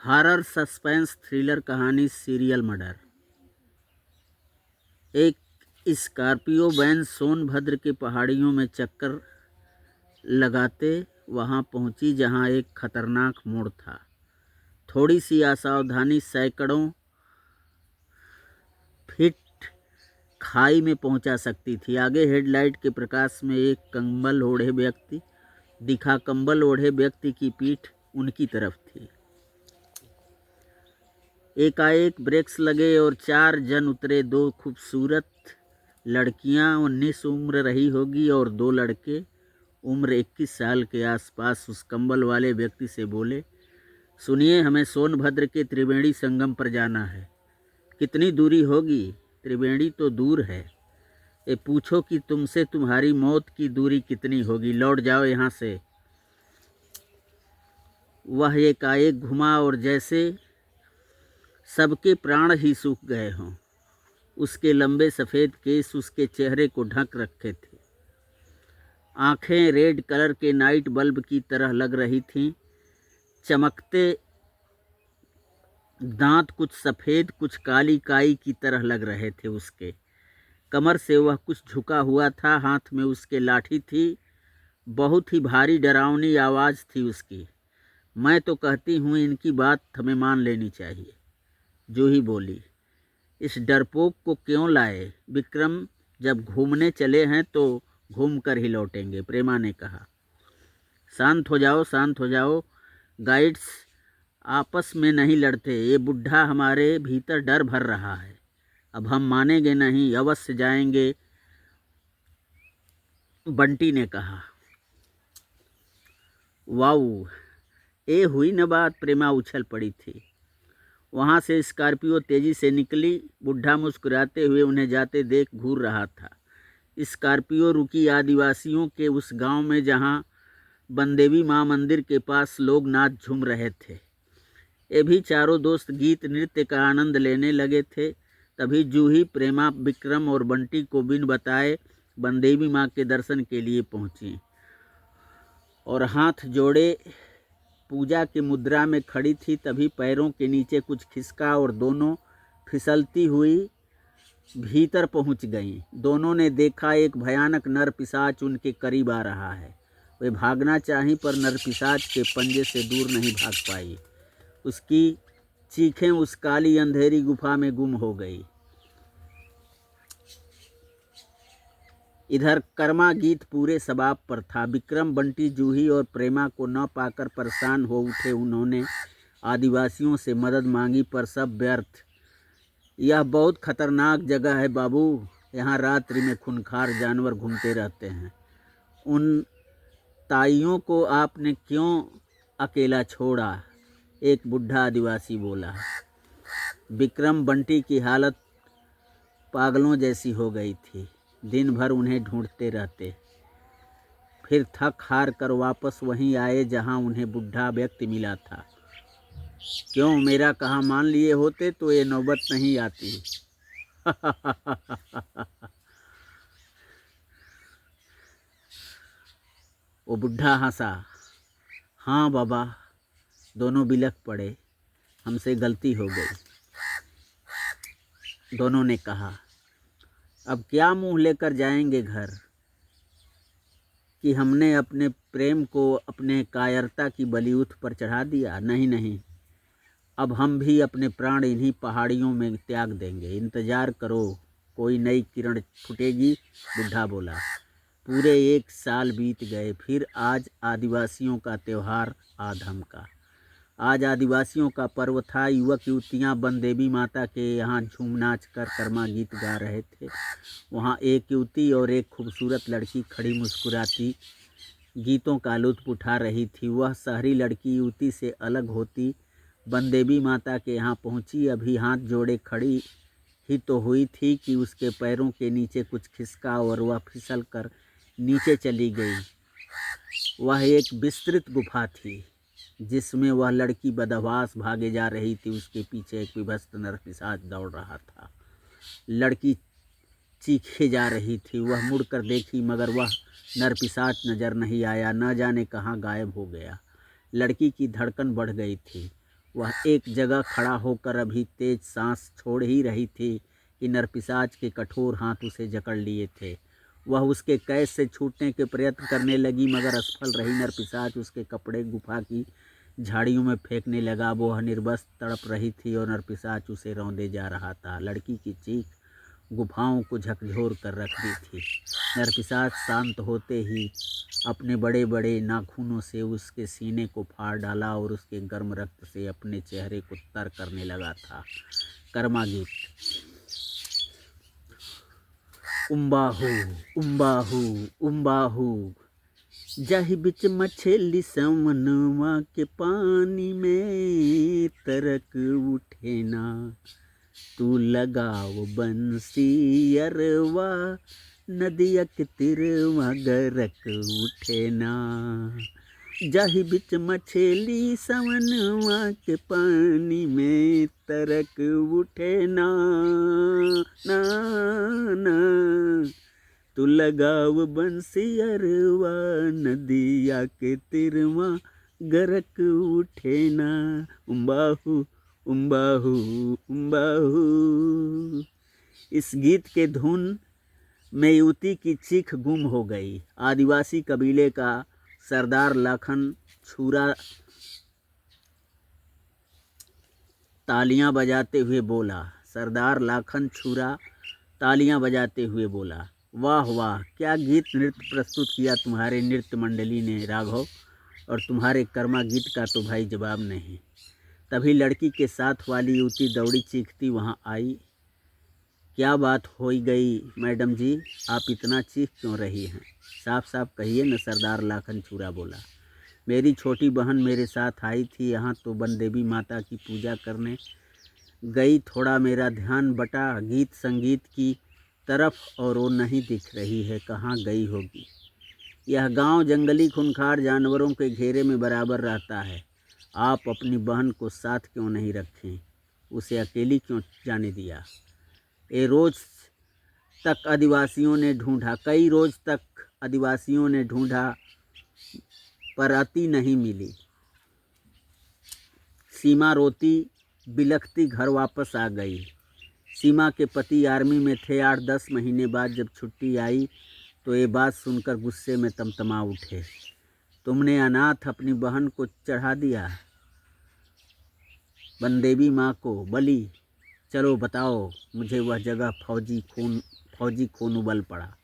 Horror suspense thriller कहानी serial murder. एक Scorpio van Sonbhadra के पहाड़ियों में चक्कर लगाते वहां पहुंची जहां एक खतरनाक मोड़ था। थोड़ी सी असावधानी सैकड़ों फीट खाई में पहुंचा सकती थी। आगे हेडलाइट के प्रकाश में एक कंबल ओढ़े व्यक्ति दिखा। कंबल ओढ़े व्यक्ति की पीठ उनकी तरफ थी। एकाएक ब्रेक्स लगे और 4 जन उतरे। 2 खूबसूरत लड़कियां 19 उम्र रही होगी और 2 लड़के उम्र 21 साल के आसपास उस कंबल वाले व्यक्ति से बोले, सुनिए, हमें सोनभद्र के त्रिवेणी संगम पर जाना है। कितनी दूरी होगी? त्रिवेणी तो दूर है। ये पूछो कि तुमसे तुम्हारी मौत की दूरी कितनी होगी। लौट जाओ यहाँ से। वह एकाएक घुमा और जैसे सबके प्राण ही सूख गए हों। उसके लंबे सफ़ेद केस उसके चेहरे को ढक रखे थे। आंखें रेड कलर के नाइट बल्ब की तरह लग रही थीं। चमकते दांत कुछ सफ़ेद कुछ काली काई की तरह लग रहे थे। उसके कमर से वह कुछ झुका हुआ था। हाथ में उसके लाठी थी। बहुत ही भारी डरावनी आवाज़ थी उसकी। मैं तो कहती हूँ इनकी बात हमें मान लेनी चाहिए। जूही बोली, इस डरपोक को क्यों लाए? विक्रम, जब घूमने चले हैं तो घूम कर ही लौटेंगे, प्रेमा ने कहा। शांत हो जाओ, शांत हो जाओ। गाइड्स आपस में नहीं लड़ते। ये बुढ़ा हमारे भीतर डर भर रहा है। अब हम मानेंगे नहीं, अवश्य जाएंगे, बंटी ने कहा। वाऊ, ये हुई न बात। प्रेमा उछल पड़ी थी। वहाँ से स्कॉर्पियो तेजी से निकली। बुढ़ा मुस्कुराते हुए उन्हें जाते देख घूर रहा था। स्कॉर्पियो रुकी आदिवासियों के उस गांव में जहाँ बनदेवी माँ मंदिर के पास लोग नाच झूम रहे थे। ये भी चारों दोस्त गीत नृत्य का आनंद लेने लगे थे। तभी जूही, प्रेमा, विक्रम और बंटी को बिन बताए बनदेवी माँ के दर्शन के लिए पहुँची और हाथ जोड़े पूजा की मुद्रा में खड़ी थी। तभी पैरों के नीचे कुछ खिसका और दोनों फिसलती हुई भीतर पहुंच गईं। दोनों ने देखा एक भयानक नर पिशाच उनके करीब आ रहा है। वे भागना चाहीं पर नर पिशाच के पंजे से दूर नहीं भाग पाई। उसकी चीखें उस काली अंधेरी गुफा में गुम हो गई। इधर कर्मा गीत पूरे शबाब पर था। विक्रम, बंटी, जूही और प्रेमा को न पाकर परेशान हो उठे। उन्होंने आदिवासियों से मदद मांगी पर सब व्यर्थ। यह बहुत खतरनाक जगह है बाबू। यहाँ रात्रि में खूंखार जानवर घूमते रहते हैं। उन ताइयों को आपने क्यों अकेला छोड़ा? एक बुढ़ा आदिवासी बोला। विक्रम, बंटी की हालत पागलों जैसी हो गई थी। दिन भर उन्हें ढूंढते रहते, फिर थक हार कर वापस वहीं आए जहां उन्हें बुढ़ा व्यक्ति मिला था। क्यों, मेरा कहा मान लिए होते तो ये नौबत नहीं आती। वो बुढ़ा हंसा। हाँ बाबा, दोनों बिलख पड़े। हमसे गलती हो गई, दोनों ने कहा। अब क्या मुंह लेकर जाएंगे घर कि हमने अपने प्रेम को अपने कायरता की बलिउथ पर चढ़ा दिया? नहीं नहीं, अब हम भी अपने प्राण इन्हीं पहाड़ियों में त्याग देंगे। इंतजार करो, कोई नई किरण फूटेगी, बुढ़ा बोला। पूरे 1 साल बीत गए। फिर आज आदिवासियों का त्यौहार आ धमका। आज आदिवासियों का पर्व था। युवक युवतियाँ बनदेवी माता के यहाँ झूम नाच कर कर्मा गीत गा रहे थे। वहाँ एक युवती और एक खूबसूरत लड़की खड़ी मुस्कुराती गीतों का लुत्फ उठा रही थी। वह शहरी लड़की युवती से अलग होती बनदेवी माता के यहाँ पहुँची। अभी हाथ जोड़े खड़ी ही तो हुई थी कि उसके पैरों के नीचे कुछ खिसका और वह फिसल कर नीचे चली गई। वह एक विस्तृत गुफा थी जिसमें वह लड़की बदहवास भागे जा रही थी। उसके पीछे एक विभत्स नरपिशाच दौड़ रहा था। लड़की चीखे जा रही थी। वह मुड़कर देखी मगर वह नरपिशाच नजर नहीं आया। न जाने कहाँ गायब हो गया। लड़की की धड़कन बढ़ गई थी। वह एक जगह खड़ा होकर अभी तेज सांस छोड़ ही रही थी कि नरपिशाच के कठोर हाथ उसे जकड़ लिए थे। वह उसके कैद से छूटने के प्रयत्न करने लगी, मगर असफल रही। नरपिशाच उसके कपड़े गुफा की झाड़ियों में फेंकने लगा। वह निर्वस्त्र तड़प रही थी और नरपिशाच उसे रौंदे जा रहा था। लड़की की चीख गुफाओं को झकझोर कर रख दी थी। नरपिशाच शांत होते ही अपने बड़े बड़े नाखूनों से उसके सीने को फाड़ डाला और उसके गर्म रक्त से अपने चेहरे को तर करने लगा था। कर्मा गीत। उम्बाहू उम्बाहू उम्बाहू, जाहि बिच मछली समनवा के पानी में तरक उठे ना, तू लगाओ बंसी अरवा नदिया के तिरवा गरक उठे ना। जाहि बिच मछली समनवा के पानी में तरक उठे ना, ना ना, तू लगाव बंसी अरवा नदिया के तिरवा गरक उठे ना। उम्बाहू उम्बाहू उम्बाहू। इस गीत के धुन में युवती की चीख गुम हो गई। आदिवासी कबीले का सरदार लाखन छुरा तालियां बजाते हुए बोला। सरदार लाखन छुरा तालियां बजाते हुए बोला, वाह वाह, क्या गीत नृत्य प्रस्तुत किया तुम्हारे नृत्य मंडली ने राघव, और तुम्हारे कर्मा गीत का तो भाई जवाब नहीं। तभी लड़की के साथ वाली युवती दौड़ी चीखती वहां आई। क्या बात हो गई मैडम जी, आप इतना चीख क्यों रही हैं? साफ साफ कहिए न, सरदार लाखन छुरा बोला। मेरी छोटी बहन मेरे साथ आई थी यहाँ तो वन देवी माता की पूजा करने गई। थोड़ा मेरा ध्यान बटा गीत संगीत की तरफ और वो नहीं दिख रही है, कहाँ गई होगी। यह गांव जंगली खूंखार जानवरों के घेरे में बराबर रहता है। आप अपनी बहन को साथ क्यों नहीं रखें? उसे अकेली क्यों जाने दिया? कई रोज तक आदिवासियों ने ढूंढा पर अति नहीं मिली। सीमा रोती बिलखती घर वापस आ गई। सीमा के पति आर्मी में थे। 8-10 महीने बाद जब छुट्टी आई तो ये बात सुनकर गुस्से में तमतमा उठे। तुमने अनाथ अपनी बहन को चढ़ा दिया बनदेवी माँ को बलि। चलो बताओ मुझे वह जगह। फौजी खून उबल पड़ा।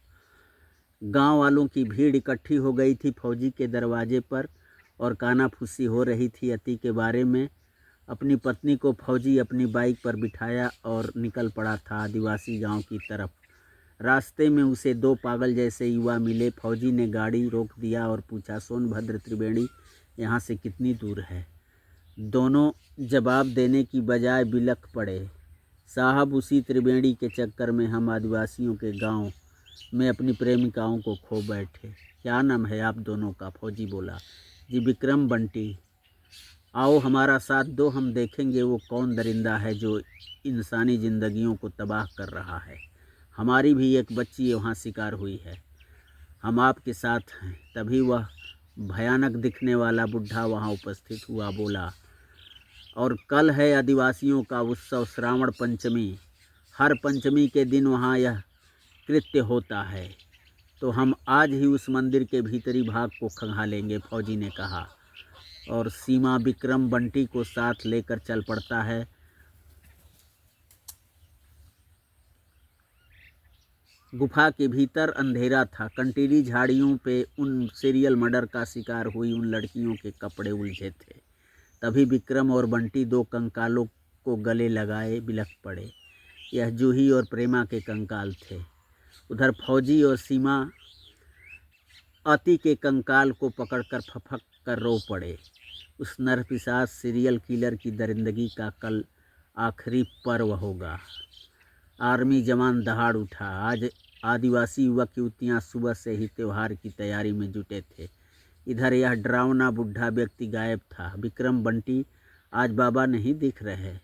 गांव वालों की भीड़ इकट्ठी हो गई थी फौजी के दरवाजे पर और कानाफूसी हो रही थी अति के बारे में। अपनी पत्नी को फौजी अपनी बाइक पर बिठाया और निकल पड़ा था आदिवासी गांव की तरफ। रास्ते में उसे 2 पागल जैसे युवा मिले। फौजी ने गाड़ी रोक दिया और पूछा, सोनभद्र त्रिवेणी यहाँ से कितनी दूर है? दोनों जवाब देने की बजाय बिलख पड़े। साहब, उसी त्रिवेणी के चक्कर में हम आदिवासियों के गांव में अपनी प्रेमिकाओं को खो बैठे। क्या नाम है आप दोनों का? फौजी बोला, जी विक्रम बंटी। आओ हमारा साथ दो, हम देखेंगे वो कौन दरिंदा है जो इंसानी ज़िंदगियों को तबाह कर रहा है। हमारी भी एक बच्ची वहाँ शिकार हुई है, हम आपके साथ हैं। तभी वह भयानक दिखने वाला बुढ़ा वहाँ उपस्थित हुआ। बोला, और कल है आदिवासियों का उत्सव श्रावण पंचमी। हर पंचमी के दिन वहाँ यह कृत्य होता है, तो हम आज ही उस मंदिर के भीतरी भाग को खंगालेंगे, फौजी ने कहा। और सीमा विक्रम बंटी को साथ लेकर चल पड़ता है। गुफा के भीतर अंधेरा था। कंटीली झाड़ियों पे उन सीरियल मर्डर का शिकार हुई उन लड़कियों के कपड़े उलझे थे। तभी विक्रम और बंटी 2 कंकालों को गले लगाए बिलख पड़े। यह जूही और प्रेमा के कंकाल थे। उधर फौजी और सीमा अति के कंकाल को पकड़कर फपक कर रो पड़े। उस नरपिशाच सीरियल किलर की दरिंदगी का कल आखिरी पर्व होगा। आर्मी जवान दहाड़ उठा। आज आदिवासी युवक युवतियाँ सुबह से ही त्यौहार की तैयारी में जुटे थे। इधर यह डरावना बुढ़ा व्यक्ति गायब था। विक्रम बंटी, आज बाबा नहीं दिख रहे।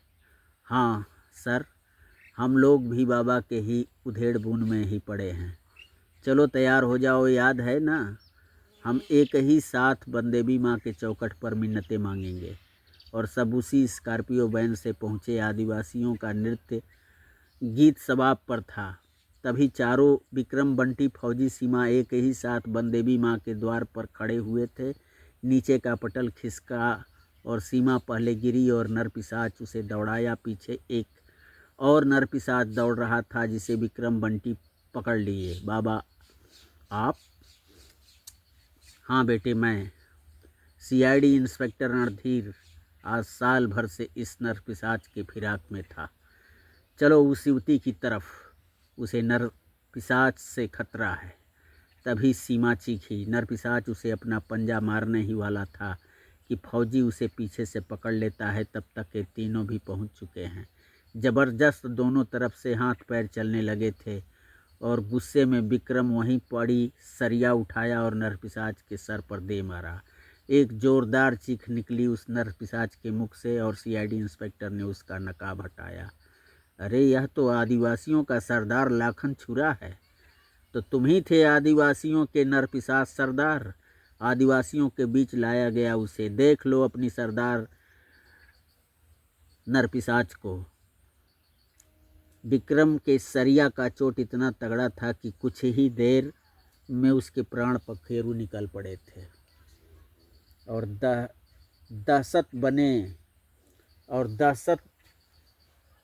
हाँ सर, हम लोग भी बाबा के ही उधेड़ बुन में ही पड़े हैं। चलो तैयार हो जाओ, याद है ना, हम एक ही साथ बनदेवी माँ के चौखट पर मिन्नतें मांगेंगे। और सब उसी स्कॉर्पियो वैन से पहुँचे। आदिवासियों का नृत्य गीत शबाब पर था। तभी चारों विक्रम, बंटी, फौजी, सीमा एक ही साथ बनदेवी माँ के द्वार पर खड़े हुए थे। नीचे का पटल खिसका और सीमा पहले गिरी और नरपिशाच उसे दौड़ाया। पीछे एक और नरपिशाच दौड़ रहा था जिसे विक्रम, बंटी पकड़ लिए। बाबा आप? हाँ बेटे, मैं सीआईडी इंस्पेक्टर रणधीर आज साल भर से इस नरपिशाच के फिराक में था। चलो उस युवती की तरफ, उसे नरपिशाच से खतरा है। तभी सीमा चीखी। नरपिशाच उसे अपना पंजा मारने ही वाला था कि फौजी उसे पीछे से पकड़ लेता है। तब तक ये तीनों भी पहुंच चुके हैं। जबरदस्त दोनों तरफ से हाथ पैर चलने लगे थे और गुस्से में विक्रम वहीं पड़ी सरिया उठाया और नरपिशाच के सर पर दे मारा। एक जोरदार चीख निकली उस नरपिशाच के मुख से और सीआईडी इंस्पेक्टर ने उसका नकाब हटाया। अरे यह तो आदिवासियों का सरदार लाखन छुरा है। तो तुम ही थे आदिवासियों के नरपिशाच सरदार। आदिवासियों के बीच लाया गया उसे। देख लो अपनी सरदार नरपिशाच को। विक्रम के सरिया का चोट इतना तगड़ा था कि कुछ ही देर में उसके प्राण पखेरु निकल पड़े थे और दहशत बने और दहशत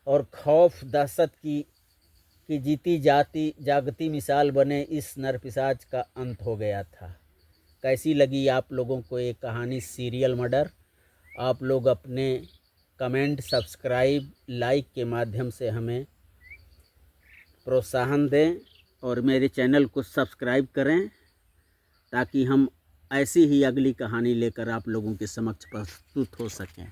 और खौफ दहशत की जीती जागती मिसाल बने इस नरपिशाच का अंत हो गया था। कैसी लगी आप लोगों को ये कहानी सीरियल मर्डर? आप लोग अपने कमेंट, सब्सक्राइब, लाइक के माध्यम से हमें प्रोत्साहन दें और मेरे चैनल को सब्सक्राइब करें ताकि हम ऐसी ही अगली कहानी लेकर आप लोगों के समक्ष प्रस्तुत हो सकें।